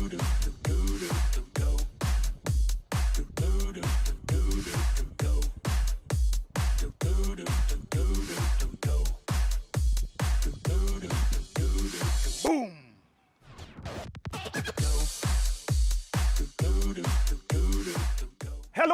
Hello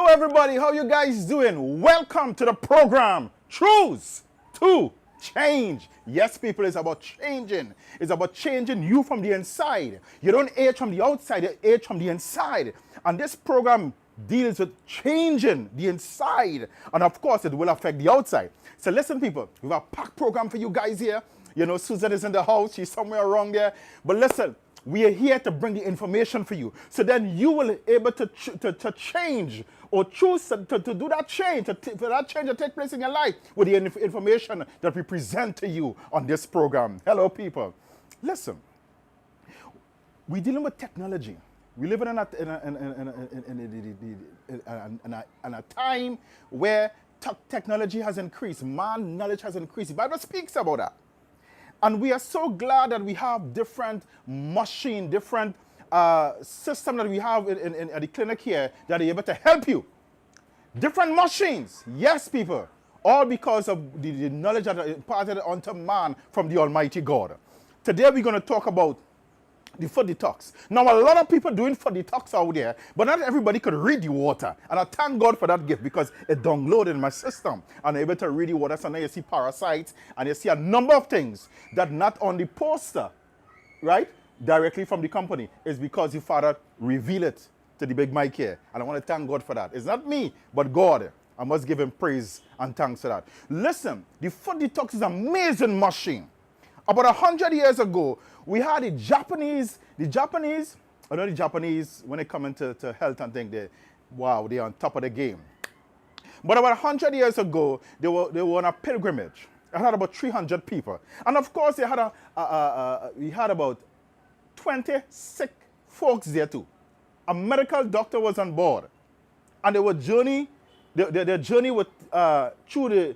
everybody, how you guys doing? Welcome to the program, Truths to Change. Yes, people, it's about changing. It's about changing you from the inside. You don't age from the outside, you age from the inside. And this program deals with changing the inside. And of course, it will affect the outside. So listen, people, we have a packed program for you guys here. You know, Susan is in the house. She's somewhere around there. But listen, we are here to bring the information for you. So then you will be able to change or choose to do that change, for that change to take place in your life with the information that we present to you on this program. Hello, people. Listen, we're dealing with technology. We live in a time where technology has increased. Man knowledge has increased. The Bible speaks about that. And we are so glad that we have different machine, different system that we have at the clinic here that are able to help you. Different machines. Yes, people. All because of the knowledge that are imparted onto man from the Almighty God. Today we're going to talk about the foot detox. Now, a lot of people doing foot detox out there, but not everybody could read the water. And I thank God for that gift because it downloaded in my system. And I'm able to read the water. So now you see parasites and you see a number of things that not on the poster, right, directly from the company, is because the Father revealed it to the big mic here. And I want to thank God for that. It's not me, but God. I must give him praise and thanks for that. Listen, the foot detox is an amazing machine. About 100 years ago, we had the Japanese, I know the Japanese, when they come into health and things, they're on top of the game. But about 100 years ago, they were on a pilgrimage. I had about 300 people. And of course, they had we had about 20 sick folks there too. A medical doctor was on board. And they were their journey with, through the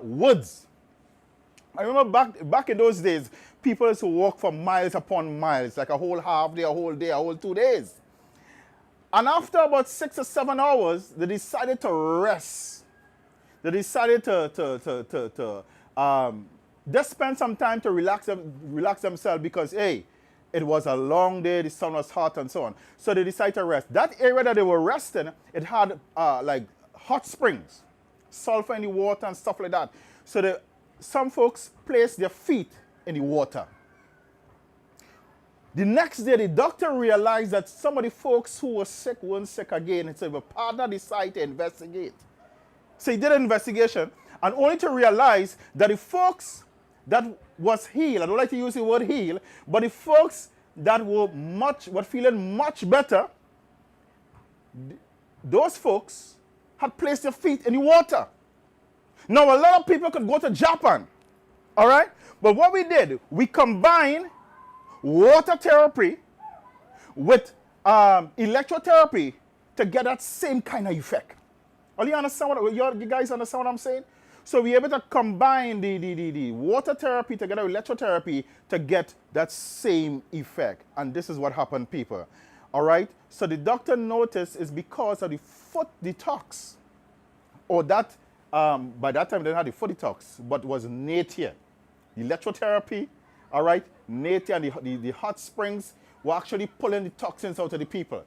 woods. I remember back in those days, people used to walk for miles upon miles, like a whole half day, a whole day, a whole 2 days. And after about 6 or 7 hours, they decided to rest. They decided to just spend some time to relax themselves because, hey, it was a long day, the sun was hot and so on. So they decided to rest. That area that they were resting, it had like hot springs, sulfur in the water and stuff like that. So some folks placed their feet in the water. The next day, the doctor realized that some of the folks who were sick weren't sick again. And so the partner decided to investigate. So he did an investigation, and only to realize that the folks that was healed, I don't like to use the word heal, but the folks that were feeling much better, those folks had placed their feet in the water. Now, a lot of people could go to Japan, all right? But what we did, we combined water therapy with electrotherapy to get that same kind of effect. You understand you guys understand what I'm saying? So we're able to combine the water therapy together with electrotherapy to get that same effect. And this is what happened, people. All right? So the doctor noticed is because of the foot detox, or that, by that time they didn't have the foot detox, but it was nature. The electrotherapy, all right, nature and the hot springs were actually pulling the toxins out of the people.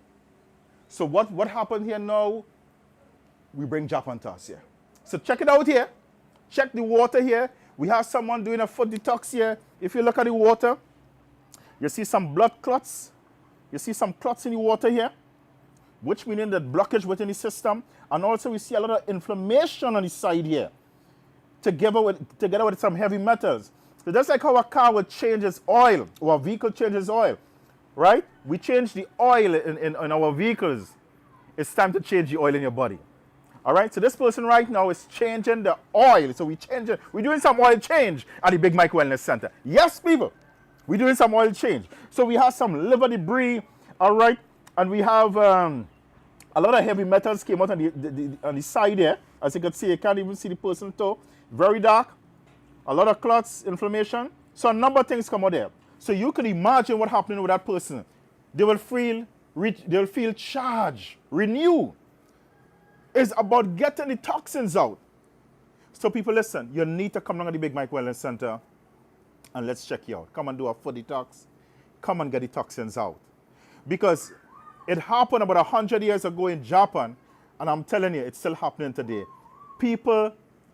So what happened here now? We bring Japan to us here. So check it out here. Check the water here. We have someone doing a foot detox here. If you look at the water, you see some blood clots. You see some clots in the water here, which meaning that blockage within the system. And also we see a lot of inflammation on the side here, together with some heavy metals. So just like how a car would change its oil, or a vehicle changes oil, right? We change the oil in our vehicles. It's time to change the oil in your body. All right, so this person right now is changing the oil. So we're doing some oil change at the Big Mike Wellness Center. Yes, people, we're doing some oil change. So we have some liver debris, all right, and we have a lot of heavy metals came out on the side there. As you can see, you can't even see the person's toe. Very dark, a lot of clots, inflammation. So a number of things come out there. So you can imagine what happening with that person. they will feel charged, renew. It's about getting the toxins out. So people, listen, you need to come down to the Big Mike Wellness Center and let's check you out. Come and do a foot detox. Come and get the toxins out. Because it happened about 100 years ago in Japan, and I'm telling you, it's still happening today. People,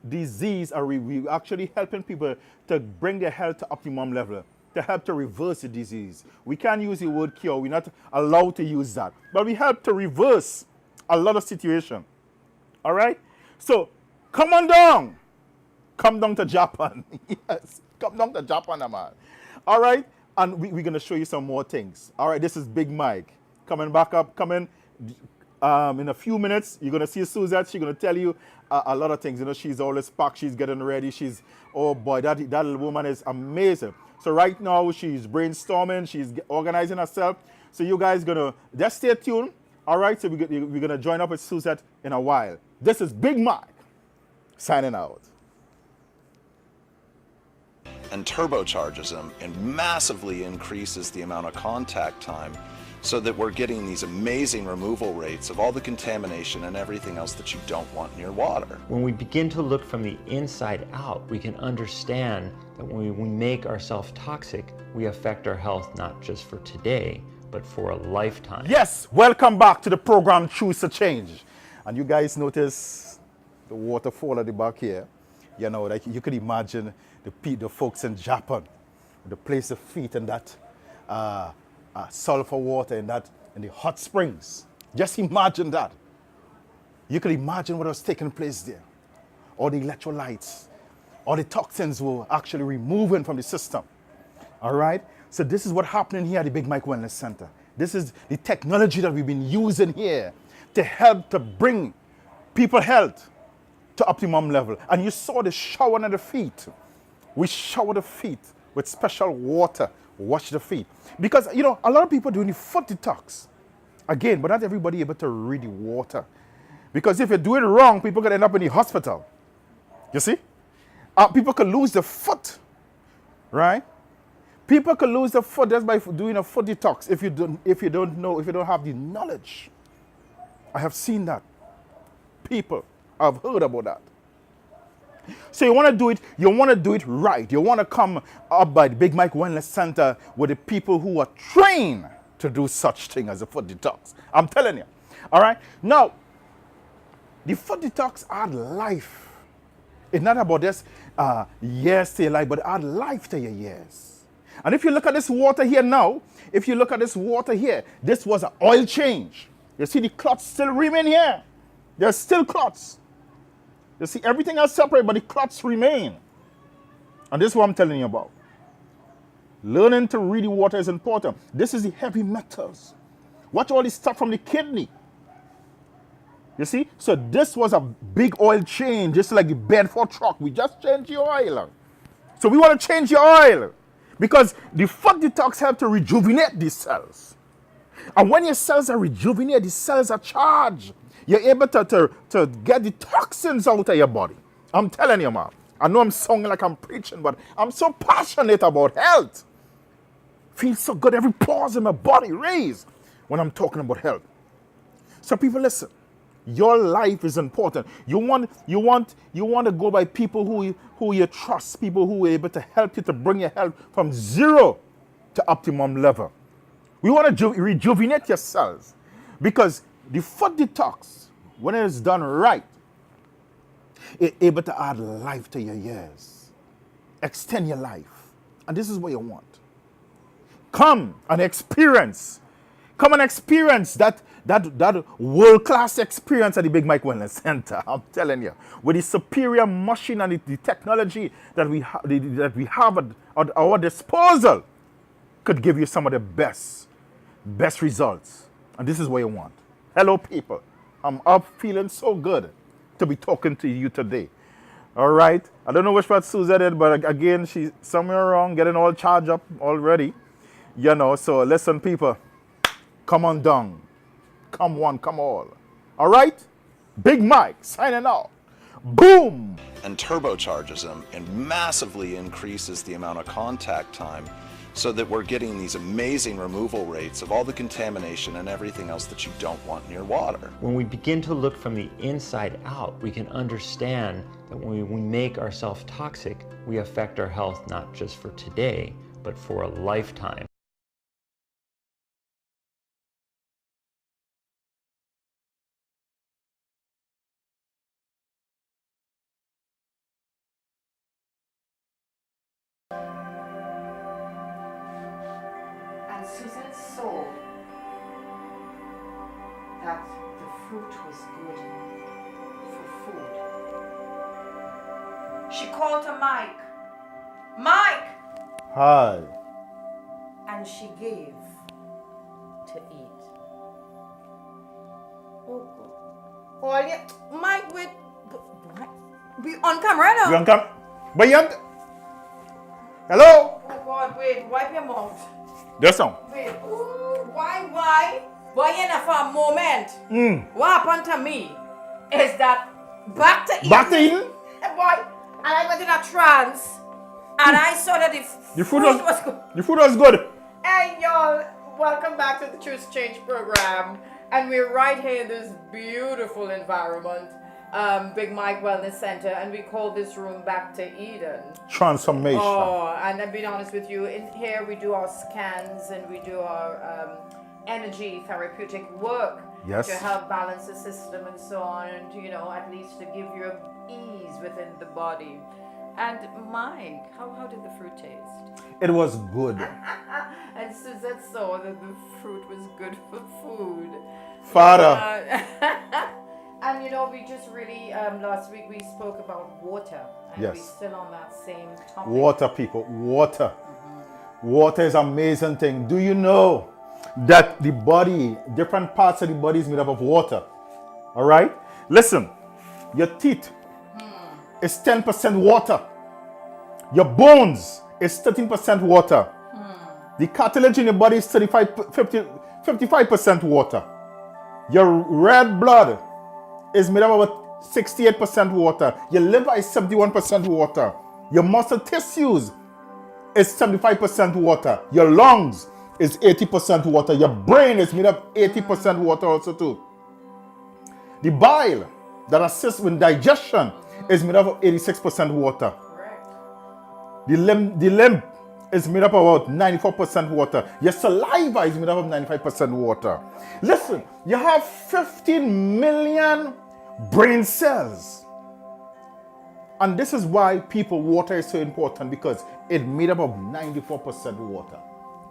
disease, we actually helping people to bring their health to optimum level, to help to reverse the disease. We can't use the word cure. We're not allowed to use that. But we help to reverse a lot of situations. All right? So, come on down. Come down to Japan. Yes, come down to Japan, man. All right? And we're going to show you some more things. All right, this is Big Mike. Coming back up, coming in a few minutes. You're going to see Suzette. She's going to tell you a lot of things. You know, she's always packed. She's getting ready. Oh boy, that little woman is amazing. So right now, she's brainstorming. She's organizing herself. So you guys going to just stay tuned. All right, so we're going to join up with Suzette in a while. This is Big Mike signing out. And turbocharges them and massively increases the amount of contact time so that we're getting these amazing removal rates of all the contamination and everything else that you don't want in your water. When we begin to look from the inside out, we can understand that when we make ourselves toxic, we affect our health not just for today, but for a lifetime. Yes, welcome back to the program Choose to Change. And you guys notice the waterfall at the back here. You know, like you could imagine the folks in Japan, the place of feet in that sulfur water in the hot springs. Just imagine that. You could imagine what was taking place there. All the electrolytes, all the toxins were actually removing from the system. All right? So this is what's happening here at the Big Mike Wellness Center. This is the technology that we've been using here to help to bring people health to optimum level. And you saw the shower on the feet. We shower the feet with special water, wash the feet. Because, you know, a lot of people doing the foot detox. Again, but not everybody able to read the water. Because if you do it wrong, people can end up in the hospital. You see? People can lose the foot, right? People can lose the foot just by doing a foot detox if you don't have the knowledge. I have seen that. People, I've heard about that. So you want to do it right. You want to come up by the Big Mike Wellness Center with the people who are trained to do such thing as a foot detox. I'm telling you. All right? Now, the foot detox add life. It's not about this years to your life, but add life to your years. And if you look at this water here now, this was an oil change. You see the clots still remain here. There's still clots. You see, everything else separate, but the clots remain. And this is what I'm telling you about. Learning to read the water is important. This is the heavy metals. Watch all this stuff from the kidney. You see? So this was a big oil change, just like the Bedford truck. We just changed your oil. So we want to change your oil. Because the foot detox helps to rejuvenate these cells. And when your cells are rejuvenated, the cells are charged. You're able to get the toxins out of your body. I'm telling you, man. I know I'm sounding like I'm preaching, but I'm so passionate about health. Feels so good. Every pores in my body raise when I'm talking about health. So people, listen. Your life is important. You want to go by people who you trust, people who are able to help you to bring your health from zero to optimum level. We want to rejuvenate your cells because the foot detox, when it is done right, it's able to add life to your years, extend your life. And this is what you want. Come and experience that world-class experience at the Big Mike Wellness Center. I'm telling you, with the superior machine and the technology that we have at our disposal, could give you some of the best results. And this is what you want. Hello, people. I'm up feeling so good to be talking to you today. All right. I don't know which part Suzette did, but again, she's somewhere around getting all charged up already. You know, so listen, people. Come on down. Come one, come all. All right? Big Mike signing out. Boom! And turbocharges them and massively increases the amount of contact time so that we're getting these amazing removal rates of all the contamination and everything else that you don't want in your water. When we begin to look from the inside out, we can understand that when we make ourselves toxic, we affect our health not just for today, but for a lifetime. And Susan saw that the fruit was good for food. She called to Mike. Mike! Hi. And she gave to eat. Oh, good. Oh, yeah. Mike, wait. We on camera now? You want to come? But you have hello? Oh, God, wait. Wipe your mouth. There's some. Wait. Ooh, why? Why in a for a moment? What happened to me is that back to Eden. Back to Eden? Boy, and I went in a trance. And I saw that The food was was good. the food was good. Hey y'all, welcome back to the Choose Change program. And we're right here in this beautiful environment, Big Mike Wellness Center, and we call this room Back to Eden. Transformation. Oh, and I'm being honest with you, in here we do our scans and we do our energy therapeutic work Yes. to help balance the system and so on, and you know, at least to give you ease within the body. And Mike, how did the fruit taste? It was good. And Suzette saw that the fruit was good for food. Father. And you know, we just really, last week we spoke about water. And Yes. we're still on that same topic. Water, people. Water. Water is an amazing thing. Do you know that the body, different parts of the body is made up of water? All right? Listen, your teeth is 10% water. Your bones is 13% water. The cartilage in your body is 55% water. Your red blood is made up of about 68% water. Your liver is 71% water. Your muscle tissues is 75% water. Your lungs is 80% water. Your brain is made up 80% water also too. The bile that assists with digestion is made up of 86% water. Correct. The limb is made up of about 94% water. Your saliva is made up of 95% water. Listen, you have 15 million brain cells. And this is why water is so important, because it's made up of 94% water.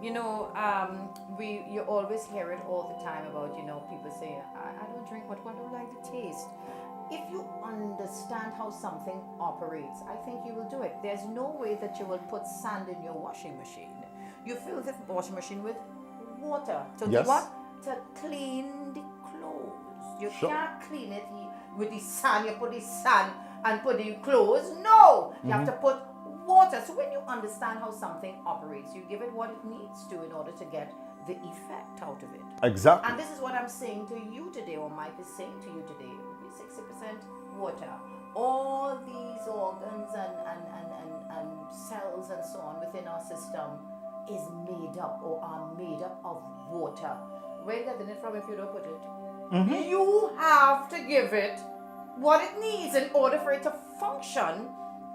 You know, you always hear it all the time about, you know, people say, I don't drink, what do I like the taste? If you understand how something operates, I think you will do it. There's no way that you will put sand in your washing machine. You fill the washing machine with water. To Yes. do what? To clean the clothes. You Sure. can't clean it with the sand. You put the sand and put the clothes. No! You have to put water. So when you understand how something operates, you give it what it needs to in order to get the effect out of it. Exactly. And this is what I'm saying to you today, or Mike is saying to you today. 60% water. All these organs and cells and so on within our system is made up or are made up of water. Where are you getting it from if you don't put it? You have to give it what it needs in order for it to function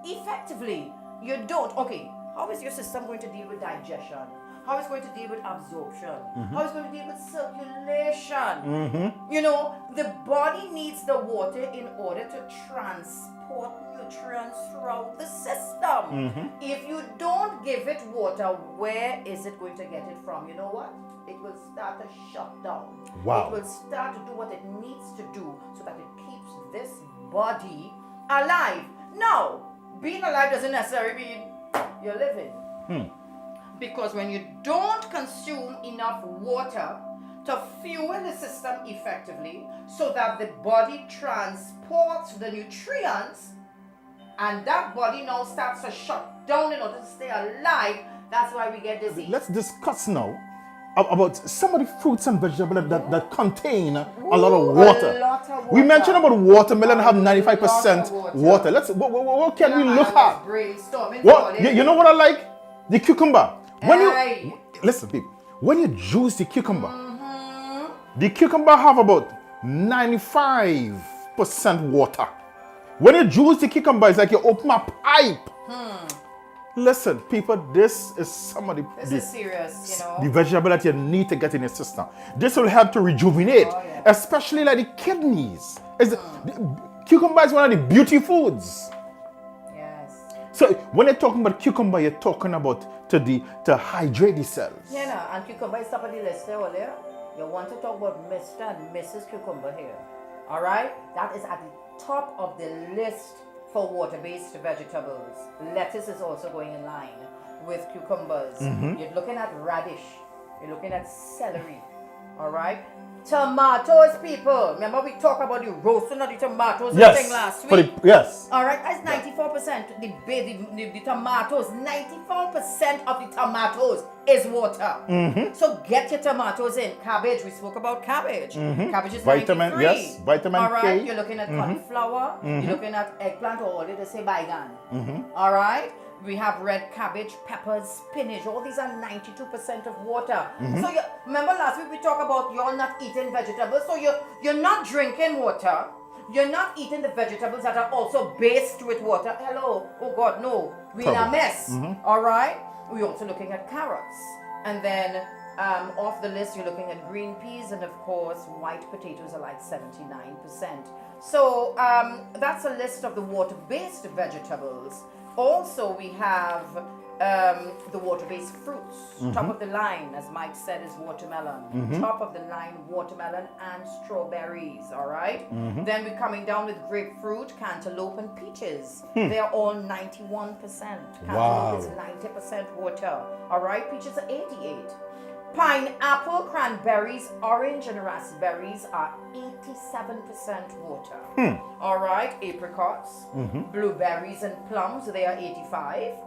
effectively. You don't. Okay, how is your system going to deal with digestion? How is it going to deal with absorption? How is it going to deal with circulation? You know, the body needs the water in order to transport nutrients throughout the system. If you don't give it water, where is it going to get it from? You know what? It will start to shut down. Wow. It will start to do what it needs to do so that it keeps this body alive. Now, being alive doesn't necessarily mean you're living. Because when you don't consume enough water to fuel the system effectively so that the body transports the nutrients, and that body now starts to shut down in order to stay alive, that's why we get disease. Let's discuss now about some of the fruits and vegetables that contain a lot of water. A lot of We water. mentioned about watermelon have A 95% lot of water. Let's what can we look at? Brainstorming. What you know what I like? The cucumber. When Aye. you listen, people, when you juice the cucumber, the cucumber have about 95% water. When you juice the cucumber, it's like you open a pipe. Listen, people, this is some of This is serious, you know. the vegetable that you need to get in your system. This will help to rejuvenate, yeah. especially like the kidneys. The cucumber is one of the beauty foods. Yes. So when you're talking about cucumber, you're talking about to hydrate the cells. Yeah, no, and cucumber is top of the list there, earlier. You want to talk about Mr. and Mrs. Cucumber here. All right? That is at the top of the list for water-based vegetables. Lettuce is also going in line with cucumbers. You're looking at radish. You're looking at celery. All right? Tomatoes, people. Remember we talked about the roasting of the tomatoes and thing last week? Yes. All right, that's 94%. The tomatoes, 94% of the tomatoes is water. So get your tomatoes in. Cabbage, we spoke about cabbage. Cabbage is Vitamin, 93. yes, vitamin All right, K. you're looking at cauliflower. You're looking at eggplant, or they say baigan. All right. We have red cabbage, peppers, spinach. All these are 92% of water. So remember last week we talked about you're not eating vegetables. So you're not drinking water. You're not eating the vegetables that are also based with water. Hello. Oh God, no. We're in a mess. All right. We're also looking at carrots. And then off the list, you're looking at green peas. And of course, white potatoes are like 79%. So that's a list of the water-based vegetables. Also, we have the water-based fruits. Top of the line, as Mike said, is watermelon. Top of the line, watermelon and strawberries, all right? Then we're coming down with grapefruit, cantaloupe, and peaches. They are all 91%. Cantaloupe is 90% water, all right? Peaches are 88%. Pineapple, cranberries, orange, and raspberries are 87% water. All right, apricots, blueberries, and plums, they are 85%.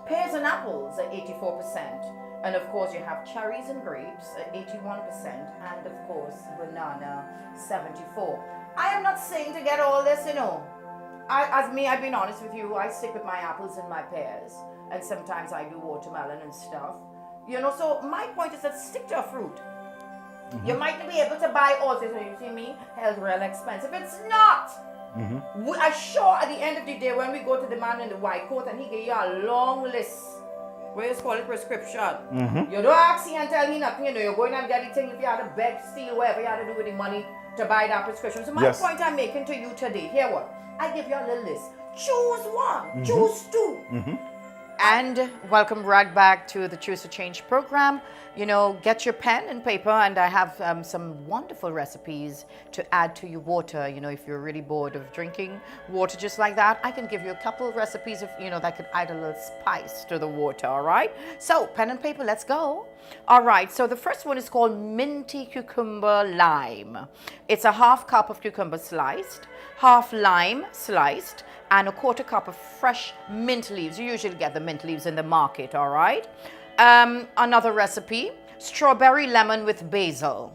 Pears and apples are 84%. And of course, you have cherries and grapes at 81%. And of course, banana, 74%. I am not saying to get all this, you know. I've been honest with you, I stick with my apples and my pears. And sometimes I do watermelon and stuff. You know, so my point is that stick to a fruit. You might not be able to buy all this, you see me, health real expensive. It's not. We are sure at the end of the day when we go to the man in the white coat and he give you a long list. Where you call it prescription. You don't ask him and tell me nothing, you know, you're going and get the thing if you had to beg, steal, whatever you had to do with the money to buy that prescription. So my point I'm making to you today, hear what? I give you a little list. Choose one, choose two. And welcome right back to the Choose to Change program. You know, get your pen and paper, and I have some wonderful recipes to add to your water. You know, if you're really bored of drinking water just like that, I can give you a couple of recipes of, you know, that could add a little spice to the water, all right? So, pen and paper, let's go. All right, so the first one is called minty cucumber lime. It's a half cup of cucumber sliced, half lime sliced, and a quarter cup of fresh mint leaves. You usually get the mint leaves in the market, all right? Another recipe, strawberry lemon with basil.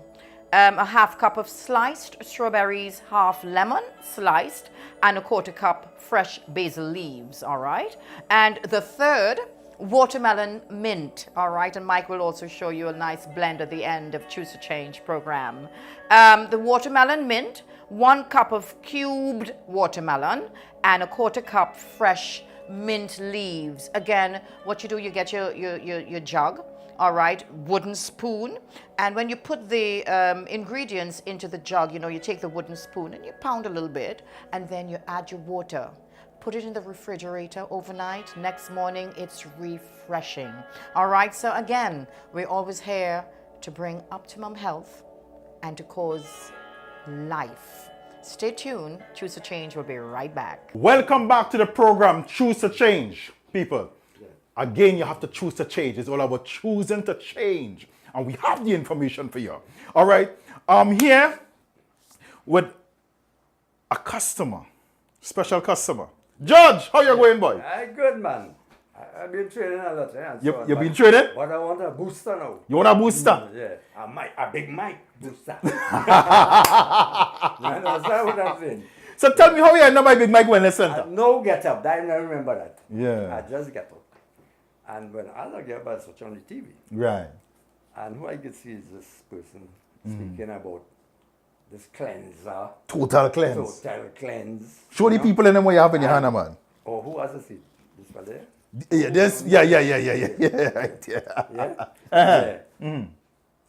A half cup of sliced strawberries, half lemon sliced, and a quarter cup fresh basil leaves, all right? And the third, watermelon mint, all right? And Mike will also show you a nice blend at the end of Choose to Change program. The watermelon mint, 1 cup of cubed watermelon, and a quarter cup fresh mint leaves. Again, what you do, you get your jug, all right, wooden spoon, and when you put the ingredients into the jug, you know, you take the wooden spoon and you pound a little bit, and then you add your water. Put it in the refrigerator overnight. Next morning, it's refreshing. All right, so again, we're always here to bring optimum health and to cause life. Stay tuned. Choose to Change will be right back. Welcome back to the program, Choose to Change. People, again, you have to choose to change. It's all about choosing to change. And we have the information for you. All right, I'm here with a customer, special customer. Judge, how you going, boy? Good, man. I've been training a lot. You've been training? But I want a booster now. You want a booster? Yeah. A big mic booster. You understand what I'm saying? So tell me how you know my big mic wellness center. No get up. I don't remember that. Yeah. I just get up. And when I get about such on the TV, Right. and who I could see is this person speaking about this cleanser, Total cleanse. total cleanse. Show the people in them what you have in your hand, man. Or who has a seat? This one there? Yeah. Right, yeah. Yeah? Uh-huh. Yeah.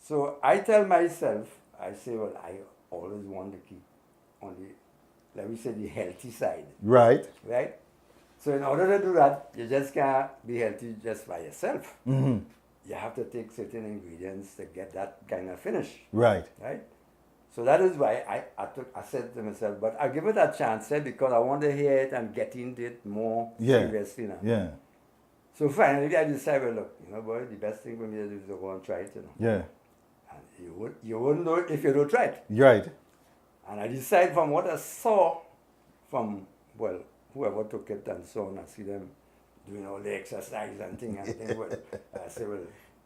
So I tell myself, I say, well, I always want to keep on the, let me say, the healthy side, Right. right? So in order to do that, you just can't be healthy just by yourself. You have to take certain ingredients to get that kind of finish, Right. right? So that is why I said to myself, but I'll give it a chance because I want to hear it and get into it more seriously now. Yeah. So finally I decided, well, look, you know, boy, the best thing for me to do is to go and try it, you know. Yeah. And you wouldn't know it if you don't try it. Right. And I decided from what I saw from, well, whoever took it and so on, I see them doing all the exercise and things, well, I said, well,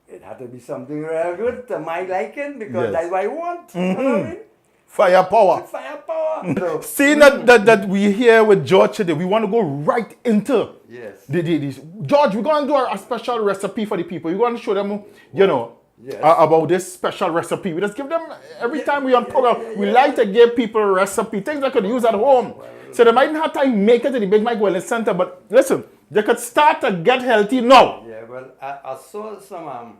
it had to be something real good to my liking because Yes. that's what I want. You know what I mean? Firepower. Firepower. So, Seeing that we here with George today, we want to go right into yes. this. George, we're going to do a special recipe for the people. We're going to show them, you know, Yes. about this special recipe. We just give them, every time we on program, we like to give people a recipe, things they could use at home. So they might not have time to make it to the Big Mike Wellness Center, but listen, they could start to get healthy now. Yeah, well, I saw some,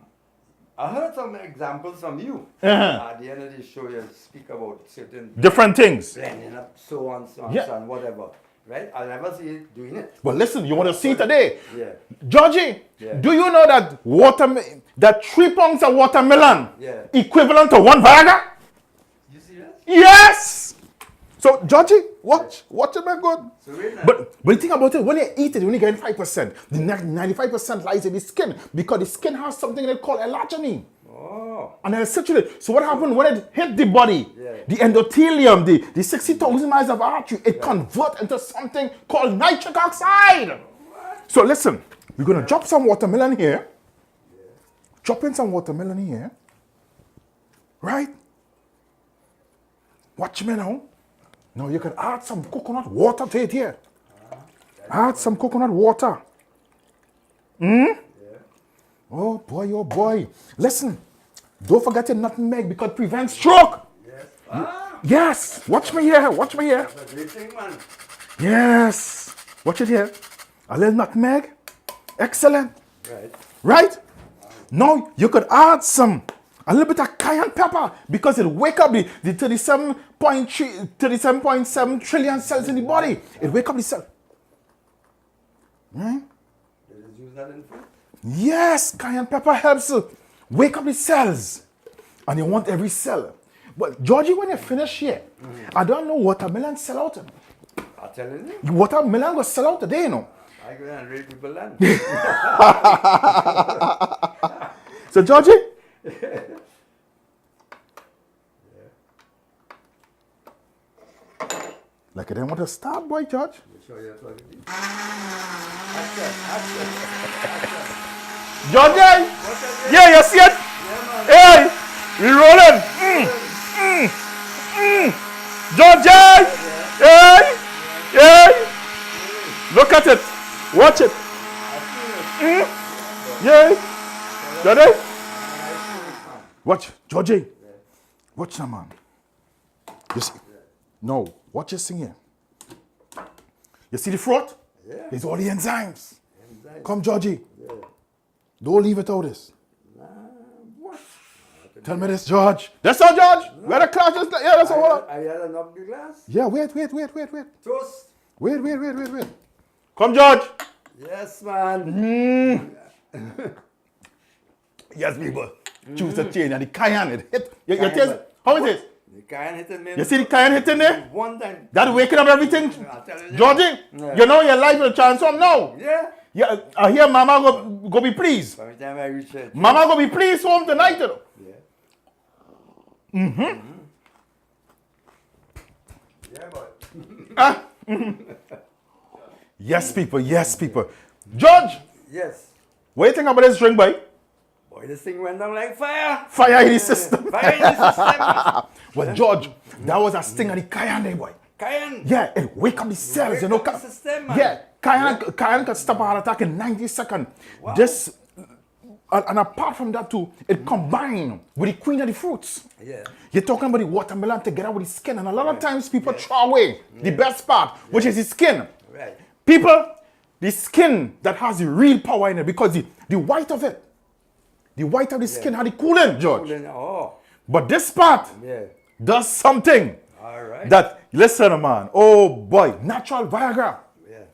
I heard some examples from you. Uh-huh. At the end of the show, you speak about certain Different things. blending up, so on, Yeah. so on, whatever. Right? I never see you doing it. But listen, you want to see today. Yeah. Georgie, Yeah. do you know that 3 pounds of watermelon Yeah. equivalent to 1 Viagra? You see that? Yes! So, Georgie, watch it, man, good. So wait now. But the thing about it, when you eat it, you only get 5%. The 95% lies in the skin because the skin has something they call ellaginine. Oh. And essentially, so what happened when it hit the body, Yeah. the endothelium, the 60,000 miles of artery, it converts into something called nitric oxide. So listen, we're going to drop some watermelon here. Drop in some watermelon here. Right? Watch me now. Now you can add some coconut water to it here. Add some coconut water. Oh boy. Listen, don't forget your nutmeg because it prevents stroke. Yes. Watch me here. That's a great thing, man. Yes. Watch it here. A little nutmeg. Excellent. Right. Right? Now you could add a little bit of cayenne pepper because it wake up the 37.7 trillion cells in the body. It wake up the cell. Right? They just use that in food. Yes, cayenne pepper helps wake up the cells. And you want every cell. But Georgie, when you finish here, I don't know watermelon sell out. I'm telling you. Watermelon will sell out today, you know. I go and read people land. So Georgie, like I didn't want to start, boy, George. Show you what it is. Action. Georgie, yeah, you see it? Hey, we rolling. Georgie, hey, look at it, watch it. Yeah, Georgie, watch, Georgie, watch now, man. You see? No, watch this thing here. You see the fruit? Yeah. It's all the enzymes. Come, Georgie. Don't leave it out this. What? Tell me this, George. That's all, George. Where the class is? Yeah, that's all. Hold on. I had a knock the glass. Yeah, wait. Toast. Wait. Come, George. Yes, man. Yes, people. Choose the chain and the cayenne. It hit. You Cayenne, taste? but- How it is? The cayenne hitting me. You see the cayenne hitting there? One time. That waking up everything? I'll tell you. Georgie, Yeah. you know your life will transform now. Yeah. Yeah, I hear Mama go be pleased. By the time I reach it. Mama go be pleased home tonight, you know. Yeah. Yeah, boy. Yes, people. George, Yes. what do you think about this drink, boy? Boy, this thing went down like fire. Fire in the system. Fire in the system. Well, George, that was a sting of the cayenne, boy. Cayenne. Yeah, it wake up the cells, Wake you know. up the system, man. Yeah, Cayenne can stop a heart attack in 90 seconds. This, and apart from that too, it combined with the queen of the fruits. Yeah. You're talking about the watermelon together with the skin, and a lot of times people throw away the best part, which is the skin. Right. People, the skin that has the real power in it, because the white of it, the white of the skin had the coolant, George. Oh. But this part does something All right. that, listen, man, oh boy, natural Viagra.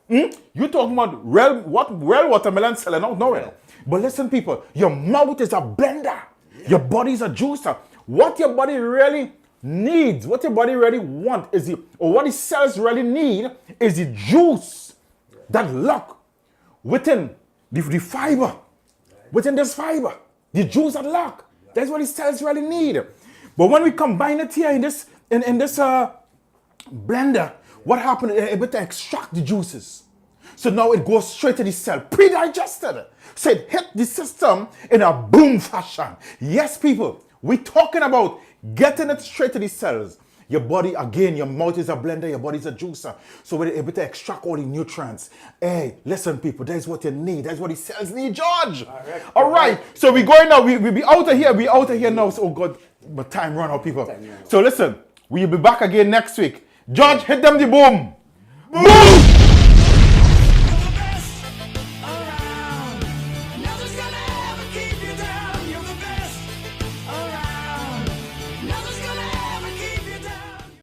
Yeah. You talking about real watermelon selling out nowhere. But listen, people, your mouth is a blender. Your body is a juicer. What your body really needs, what your body really wants is or what the cells really need is the juice that lock within the fiber. Within this fiber, the juice that lock. That's what the cells really need. But when we combine it here in this blender, what happened? It's able to extract the juices. So now it goes straight to the cell, pre-digested. So it hit the system in a boom fashion. Yes, people, we're talking about getting it straight to the cells. Your body, again, your mouth is a blender, your body is a juicer. So we're able to extract all the nutrients. Hey, listen, people, that's what you need. That's what the cells need, George. All right. So we're going now. We'll be out of here. We're out of here now. So, oh, God, but time run out, people. So listen, we'll be back again next week. George, hit them the boom. Boom!